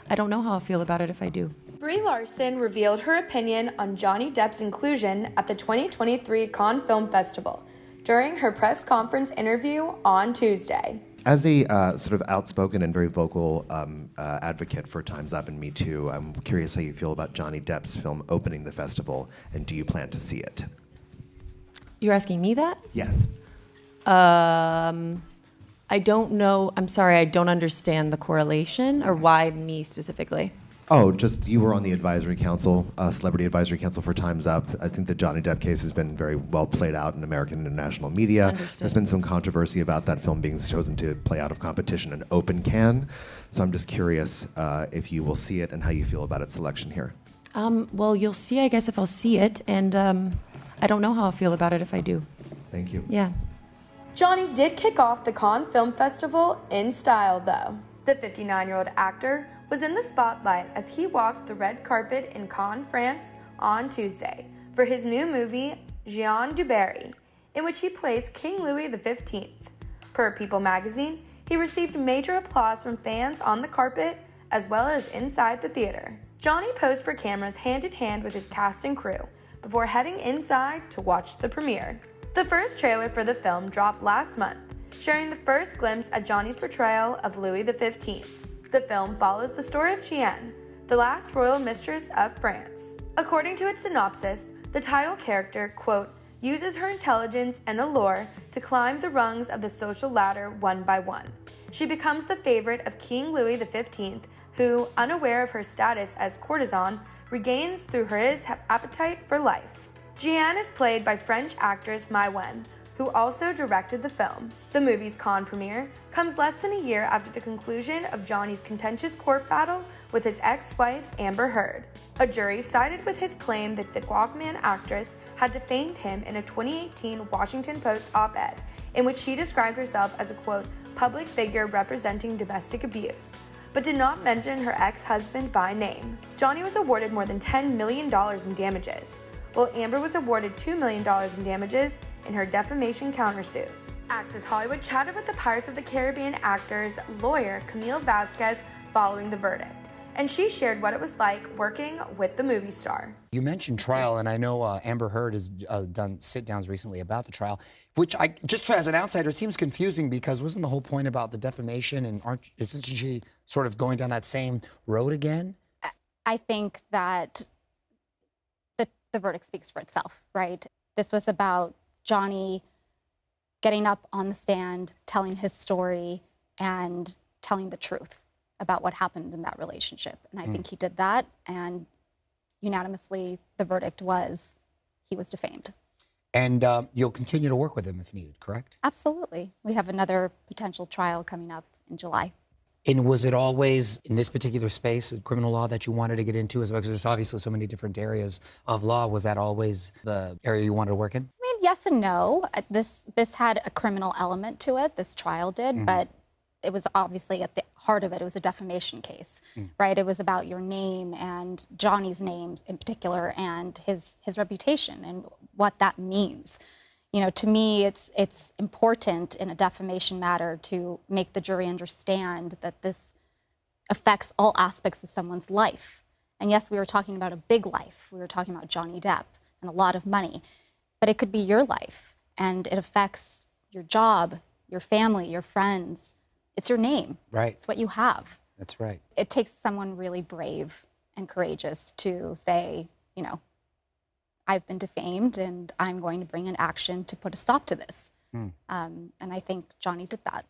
I don't know how I'll feel about it if I do. Brie Larson revealed her opinion on Johnny Depp's inclusion at the 2023 Cannes Film Festival during her press conference interview on Tuesday. As a sort of outspoken and very vocal advocate for Time's Up and Me Too, I'm curious how you feel about Johnny Depp's film opening the festival, and do you plan to see it? You're asking me that? Yes. I don't know. I'm sorry, I don't understand the correlation, or why me specifically. Oh, just you were on the advisory council, celebrity advisory council for Time's Up. I think the Johnny Depp case has been very well played out in American and international media. Understood. There's been some controversy about that film being chosen to play out of competition in open Cannes. So I'm just curious if you will see it and how you feel about its selection here. Well, you'll see, I guess, if I'll see it, and I don't know how I'll feel about it if I do. Thank you. Yeah. Johnny did kick off the Cannes Film Festival in style, though. The 59-year-old actor was in the spotlight as he walked the red carpet in Cannes, France on Tuesday for his new movie, Jeanne Du Barry, in which he plays King Louis XV. Per People magazine, he received major applause from fans on the carpet as well as inside the theater. Johnny posed for cameras hand in hand with his cast and crew before heading inside to watch the premiere. The first trailer for the film dropped last month, sharing the first glimpse at Johnny's portrayal of Louis XV. The film follows the story of Jeanne, the last royal mistress of France. According to its synopsis, the title character, quote, uses her intelligence and allure to climb the rungs of the social ladder one by one. She becomes the favorite of King Louis XV, who, unaware of her status as courtesan, regains through his appetite for life. Jeanne is played by French actress Mai Wen, who also directed the film. The movie's Cannes premiere comes less than a year after the conclusion of Johnny's contentious court battle with his ex-wife Amber Heard. A jury sided with his claim that the Guatemalan actress had defamed him in a 2018 Washington Post op-ed, in which she described herself as a, quote, public figure representing domestic abuse, but did not mention her ex-husband by name. Johnny was awarded more than $10 million in damages, while Amber was awarded $2 million in damages in her defamation countersuit. Access Hollywood chatted with the Pirates of the Caribbean actor's lawyer, Camille Vasquez, following the verdict, and she shared what it was like working with the movie star. You mentioned trial, and I know Amber Heard has done sit-downs recently about the trial, which just as an outsider, it seems confusing because wasn't the whole point about the defamation, and isn't she sort of going down that same road again? I think that the verdict speaks for itself, right? This was about Johnny getting up on the stand, telling his story, and telling the truth about what happened in that relationship. And I think he did that, and unanimously, the verdict was he was defamed. And you'll continue to work with him if needed, correct? Absolutely. We have another potential trial coming up in July. And was it always in this particular space, criminal law, that you wanted to get into? Because there's obviously so many different areas of law. Was that always the area you wanted to work in? I mean, yes and no. This had a criminal element to it. This trial did, but it was obviously at the heart of it. It was a defamation case, right? It was about your name and Johnny's name in particular, and his reputation and what that means. You know, to me, it's important in a defamation matter to make the jury understand that this affects all aspects of someone's life. And yes, we were talking about a big life. We were talking about Johnny Depp and a lot of money. But it could be your life, and it affects your job, your family, your friends. It's your name. Right. It's what you have. That's right. It takes someone really brave and courageous to say, you know, I've been defamed and I'm going to bring an action to put a stop to this. And I think Johnny did that.